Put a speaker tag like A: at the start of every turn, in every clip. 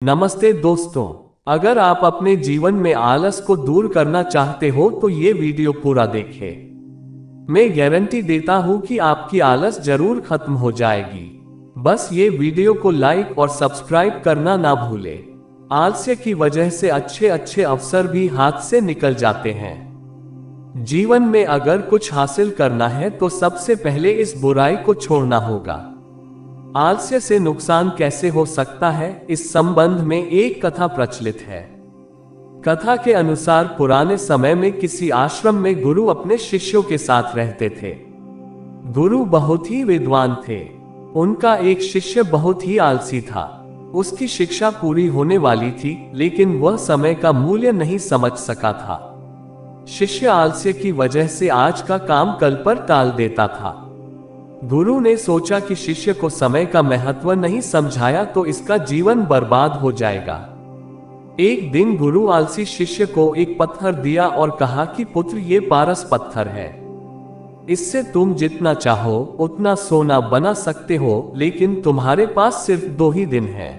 A: नमस्ते दोस्तों। अगर आप अपने जीवन में आलस को दूर करना चाहते हो तो ये वीडियो पूरा देखें। मैं गारंटी देता हूँ कि आपकी आलस जरूर खत्म हो जाएगी। बस ये वीडियो को लाइक और सब्सक्राइब करना ना भूलें। आलस्य की वजह से अच्छे अच्छे अवसर भी हाथ से निकल जाते हैं। जीवन में अगर कुछ हासिल करना है तो सबसे पहले इस बुराई को छोड़ना होगा। आलस्य से नुकसान कैसे हो सकता है, इस संबंध में एक कथा प्रचलित है। कथा के अनुसार पुराने समय में किसी आश्रम में गुरु अपने शिष्यों के साथ रहते थे। गुरु बहुत ही विद्वान थे। उनका एक शिष्य बहुत ही आलसी था। उसकी शिक्षा पूरी होने वाली थी, लेकिन वह समय का मूल्य नहीं समझ सका था। शिष्य आलस्य की वजह से आज का काम कल पर टाल देता था। गुरु ने सोचा कि शिष्य को समय का महत्व नहीं समझाया तो इसका जीवन बर्बाद हो जाएगा। एक दिन गुरु आलसी शिष्य को एक पत्थर दिया और कहा कि पुत्र, ये पारस पत्थर है। इससे तुम जितना चाहो उतना सोना बना सकते हो, लेकिन तुम्हारे पास सिर्फ 2 ही दिन है।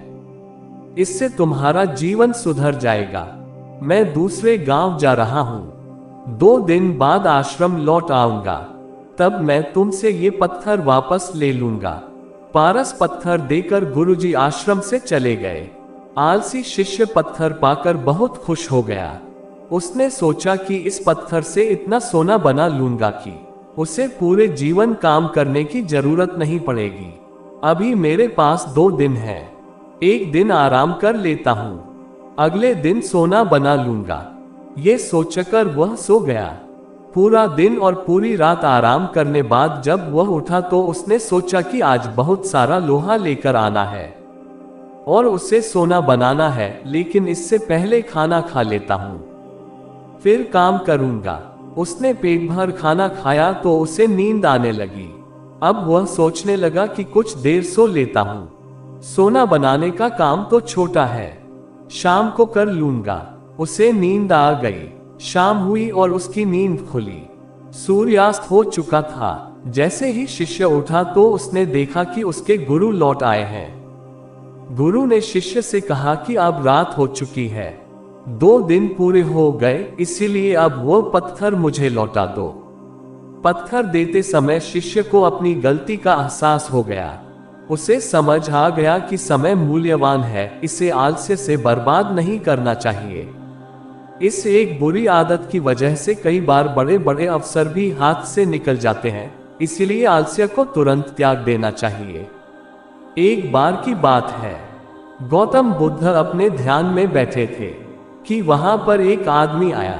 A: इससे तुम्हारा जीवन सुधर जाएगा। मैं दूसरे गांव जा रहा हूं। 2 दिन बाद आश्रम लौट आऊंगा, तब मैं तुमसे ये पत्थर वापस ले लूंगा। पारस पत्थर देकर गुरुजी आश्रम से चले गए। आलसी शिष्य पत्थर पाकर बहुत खुश हो गया। उसने सोचा कि इस पत्थर से इतना सोना बना लूंगा कि उसे पूरे जीवन काम करने की जरूरत नहीं पड़ेगी। अभी मेरे पास 2 दिन है। एक दिन आराम कर लेता हूं, अगले दिन सोना बना लूंगा। ये सोचकर वह सो गया। पूरा दिन और पूरी रात आराम करने बाद जब वह उठा तो उसने सोचा कि आज बहुत सारा लोहा लेकर आना है और उसे सोना बनाना है, लेकिन इससे पहले खाना खा लेता हूं, फिर काम करूंगा। उसने पेट भर खाना खाया तो उसे नींद आने लगी। अब वह सोचने लगा कि कुछ देर सो लेता हूं, सोना बनाने का काम तो छोटा है, शाम को कर लूंगा। उसे नींद आ गई। शाम हुई और उसकी नींद खुली। सूर्यास्त हो चुका था। जैसे ही शिष्य उठा तो उसने देखा कि उसके गुरु लौट आए हैं। गुरु ने शिष्य से कहा कि अब रात हो चुकी है, 2 दिन पूरे हो गए, इसीलिए अब वो पत्थर मुझे लौटा दो। पत्थर देते समय शिष्य को अपनी गलती का एहसास हो गया। उसे समझ आ गया कि समय मूल्यवान है, इसे आलस्य से बर्बाद नहीं करना चाहिए। इस एक बुरी आदत की वजह से कई बार बड़े बड़े अवसर भी हाथ से निकल जाते हैं, इसीलिए आलस्य को तुरंत त्याग देना चाहिए। एक बार की बात है, गौतम बुद्ध अपने ध्यान में बैठे थे कि वहां पर एक आदमी आया।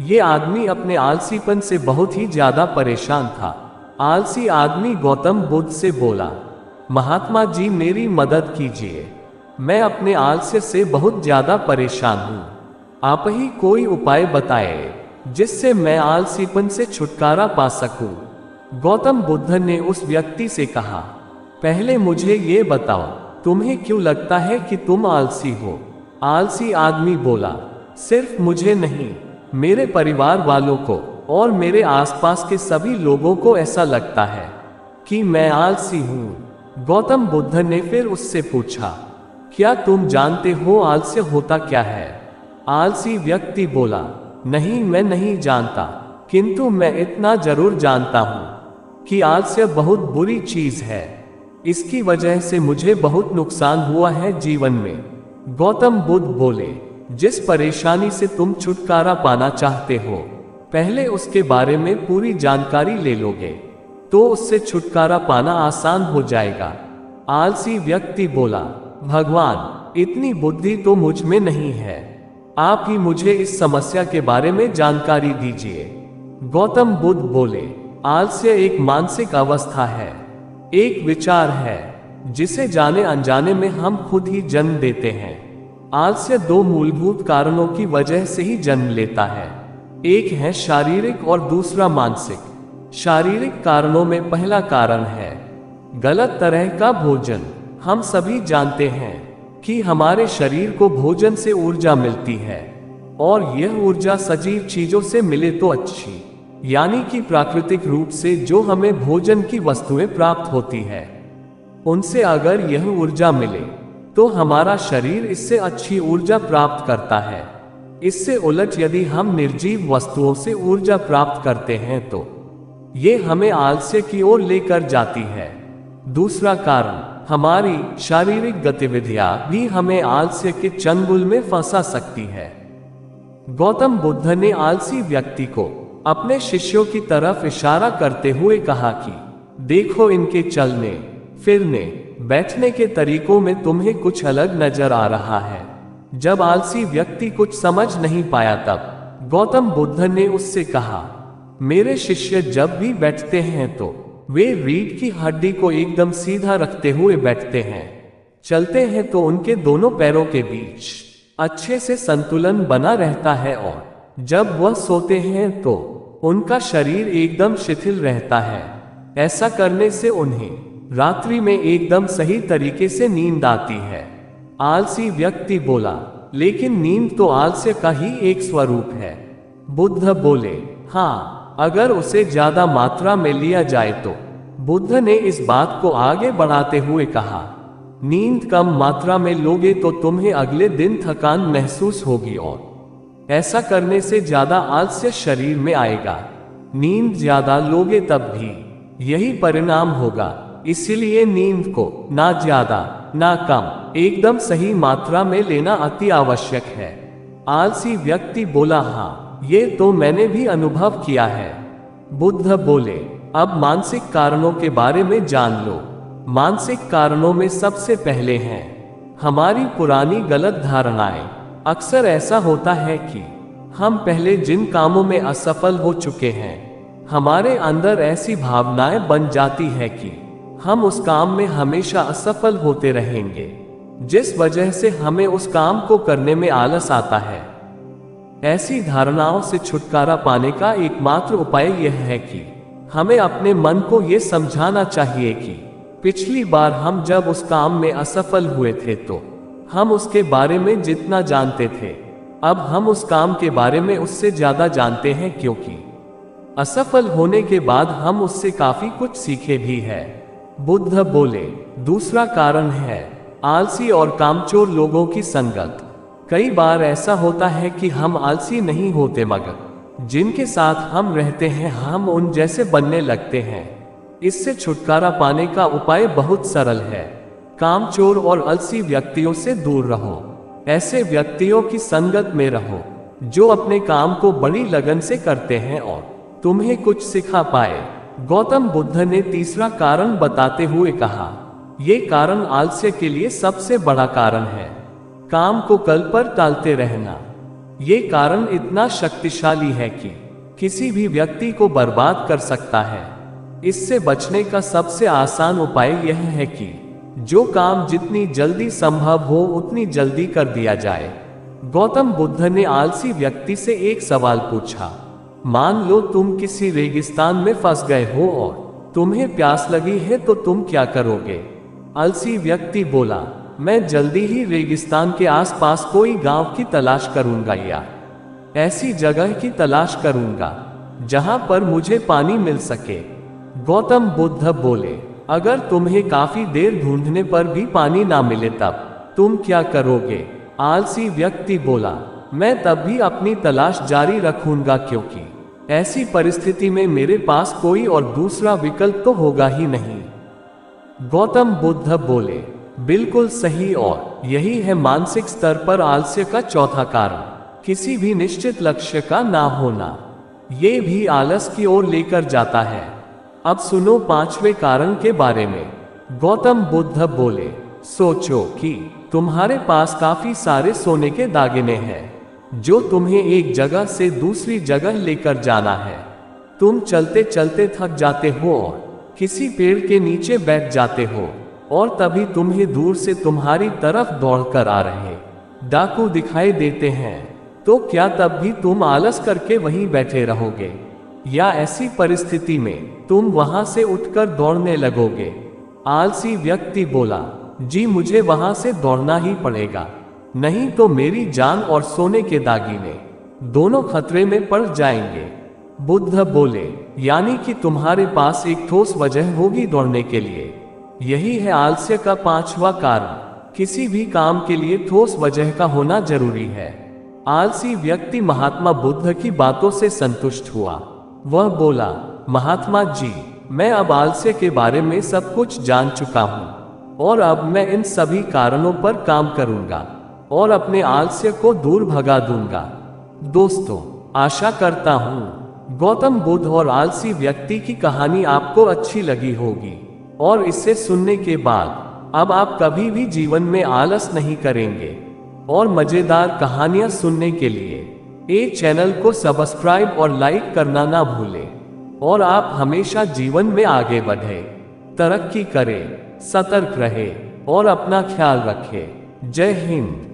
A: ये आदमी अपने आलसीपन से बहुत ही ज्यादा परेशान था। आलसी आदमी गौतम बुद्ध से बोला, महात्मा जी मेरी मदद कीजिए, मैं अपने आलस्य से बहुत ज्यादा परेशान हूँ। आप ही कोई उपाय बताए जिससे मैं आलसीपन से छुटकारा पा सकूं। गौतम बुद्ध ने उस व्यक्ति से कहा, पहले मुझे ये बताओ, तुम्हें क्यों लगता है कि तुम आलसी हो? आलसी आदमी बोला, सिर्फ मुझे नहीं, मेरे परिवार वालों को और मेरे आसपास के सभी लोगों को ऐसा लगता है कि मैं आलसी हूं। गौतम बुद्ध ने फिर उससे पूछा, क्या तुम जानते हो आलस्य होता क्या है? आलसी व्यक्ति बोला, नहीं मैं नहीं जानता, किंतु मैं इतना जरूर जानता हूं कि आलस्य बहुत बुरी चीज है। इसकी वजह से मुझे बहुत नुकसान हुआ है जीवन में। गौतम बुद्ध बोले, जिस परेशानी से तुम छुटकारा पाना चाहते हो, पहले उसके बारे में पूरी जानकारी ले लोगे तो उससे छुटकारा पाना आसान हो जाएगा। आलसी व्यक्ति बोला, भगवान इतनी बुद्धि तो मुझ में नहीं है, आप ही मुझे इस समस्या के बारे में जानकारी दीजिए। गौतम बुद्ध बोले, आलस्य एक मानसिक अवस्था है, एक विचार है जिसे जाने अनजाने में हम खुद ही जन्म देते हैं। आलस्य 2 मूलभूत कारणों की वजह से ही जन्म लेता है, एक है शारीरिक और दूसरा मानसिक। शारीरिक कारणों में पहला कारण है गलत तरह का भोजन। हम सभी जानते हैं कि हमारे शरीर को भोजन से ऊर्जा मिलती है और यह ऊर्जा सजीव चीजों से मिले तो अच्छी, यानी कि प्राकृतिक रूप से जो हमें भोजन की वस्तुएं प्राप्त होती है, उनसे अगर यह ऊर्जा मिले तो हमारा शरीर इससे अच्छी ऊर्जा प्राप्त करता है। इससे उलट यदि हम निर्जीव वस्तुओं से ऊर्जा प्राप्त करते हैं तो ये हमें आलस्य की ओर लेकर जाती है। दूसरा कारण, हमारी शारीरिक गतिविधियां भी हमें आलस्य के चंगुल में फंसा सकती है। गौतम बुद्ध ने आलसी व्यक्ति को अपने शिष्यों की तरफ इशारा करते हुए कहा कि देखो, इनके चलने फिरने बैठने के तरीकों में तुम्हें कुछ अलग नजर आ रहा है। जब आलसी व्यक्ति कुछ समझ नहीं पाया तब गौतम बुद्ध ने उससे कहा, मेरे शिष्य जब भी बैठते हैं तो वे रीढ़ की हड्डी को एकदम सीधा रखते हुए बैठते हैं। चलते हैं तो उनके दोनों पैरों के बीच अच्छे से संतुलन बना रहता है और जब वह सोते हैं तो उनका शरीर एकदम शिथिल रहता है। ऐसा करने से उन्हें रात्रि में एकदम सही तरीके से नींद आती है। आलसी व्यक्ति बोला, लेकिन नींद तो आलस्य का ही एक स्वरूप है। बुद्ध बोले, हाँ, अगर उसे ज्यादा मात्रा में लिया जाए तो। बुद्ध ने इस बात को आगे बढ़ाते हुए कहा, नींद कम मात्रा में लोगे तो तुम्हें अगले दिन थकान महसूस होगी और ऐसा करने से ज्यादा आलस्य शरीर में आएगा। नींद ज्यादा लोगे तब भी यही परिणाम होगा। इसलिए नींद को ना ज्यादा ना कम, एकदम सही मात्रा में लेना अति आवश्यक है। आलसी व्यक्ति बोला, हाँ, ये तो मैंने भी अनुभव किया है। बुद्ध बोले, अब मानसिक कारणों के बारे में जान लो। मानसिक कारणों में सबसे पहले हैं हमारी पुरानी गलत धारणाएं। अक्सर ऐसा होता है कि हम पहले जिन कामों में असफल हो चुके हैं, हमारे अंदर ऐसी भावनाएं बन जाती है कि हम उस काम में हमेशा असफल होते रहेंगे, जिस वजह से हमें उस काम को करने में आलस आता है। ऐसी धारणाओं से छुटकारा पाने का एकमात्र उपाय यह है कि हमें अपने मन को यह समझाना चाहिए कि पिछली बार हम जब उस काम में असफल हुए थे तो हम उसके बारे में जितना जानते थे, अब हम उस काम के बारे में उससे ज्यादा जानते हैं, क्योंकि असफल होने के बाद हम उससे काफी कुछ सीखे भी है। बुद्ध बोले, दूसरा कारण है आलसी और कामचोर लोगों की संगत। कई बार ऐसा होता है कि हम आलसी नहीं होते, मगर जिनके साथ हम रहते हैं हम उन जैसे बनने लगते हैं। इससे छुटकारा पाने का उपाय बहुत सरल है। कामचोर और आलसी व्यक्तियों से दूर रहो। ऐसे व्यक्तियों की संगत में रहो जो अपने काम को बड़ी लगन से करते हैं और तुम्हें कुछ सिखा पाए। गौतम बुद्ध ने तीसरा कारण बताते हुए कहा, यह कारण आलस्य के लिए सबसे बड़ा कारण है, काम को कल पर टालते रहना। ये कारण इतना शक्तिशाली है कि किसी भी व्यक्ति को बर्बाद कर सकता है। इससे बचने का सबसे आसान उपाय यह है कि जो काम जितनी जल्दी संभव हो उतनी जल्दी कर दिया जाए। गौतम बुद्ध ने आलसी व्यक्ति से एक सवाल पूछा, मान लो तुम किसी रेगिस्तान में फंस गए हो और तुम्हें प्यास लगी है तो तुम क्या करोगे? आलसी व्यक्ति बोला, मैं जल्दी ही रेगिस्तान के आसपास कोई गांव की तलाश करूंगा या ऐसी जगह की तलाश करूंगा जहां पर मुझे पानी मिल सके। गौतम बुद्ध बोले, अगर तुम्हें काफी देर ढूंढने पर भी पानी ना मिले तब तुम क्या करोगे? आलसी व्यक्ति बोला, मैं तब भी अपनी तलाश जारी रखूंगा, क्योंकि ऐसी परिस्थिति में मेरे पास कोई और दूसरा विकल्प तो होगा ही नहीं। गौतम बुद्ध बोले, बिल्कुल सही, और यही है मानसिक स्तर पर आलस्य का चौथा कारण, किसी भी निश्चित लक्ष्य का ना होना। ये भी आलस की ओर लेकर जाता है। अब सुनो पांचवें कारण के बारे में। गौतम बुद्ध बोले, सोचो कि तुम्हारे पास काफी सारे सोने के दागिने हैं जो तुम्हें एक जगह से दूसरी जगह लेकर जाना है। तुम चलते चलते थक जाते हो और किसी पेड़ के नीचे बैठ जाते हो और तभी तुम्हें दूर से तुम्हारी तरफ दौड़कर आ रहे डाकू दिखाई देते हैं। तो क्या तब भी तुम आलस करके वहीं बैठे रहोगे, या ऐसी परिस्थिति में तुम वहां से उठकर दौड़ने लगोगे? आलसी व्यक्ति बोला, जी मुझे वहां से दौड़ना ही पड़ेगा, नहीं तो मेरी जान और सोने के दागिने दोनों खतरे में पड़ जाएंगे। बुद्ध बोले, यानी कि तुम्हारे पास एक ठोस वजह होगी दौड़ने के लिए। यही है आलस्य का पांचवा कारण। किसी भी काम के लिए ठोस वजह का होना जरूरी है। आलसी व्यक्ति महात्मा बुद्ध की बातों से संतुष्ट हुआ। वह बोला, महात्मा जी, मैं अब आलस्य के बारे में सब कुछ जान चुका हूँ और अब मैं इन सभी कारणों पर काम करूंगा और अपने आलस्य को दूर भगा दूंगा। दोस्तों, आशा करता हूँ गौतम बुद्ध और आलसी व्यक्ति की कहानी आपको अच्छी लगी होगी और इसे सुनने के बाद अब आप कभी भी जीवन में आलस नहीं करेंगे। और मजेदार कहानियां सुनने के लिए इस चैनल को सब्सक्राइब और लाइक करना ना भूलें और आप हमेशा जीवन में आगे बढ़े, तरक्की करें, सतर्क रहे और अपना ख्याल रखें। जय हिंद।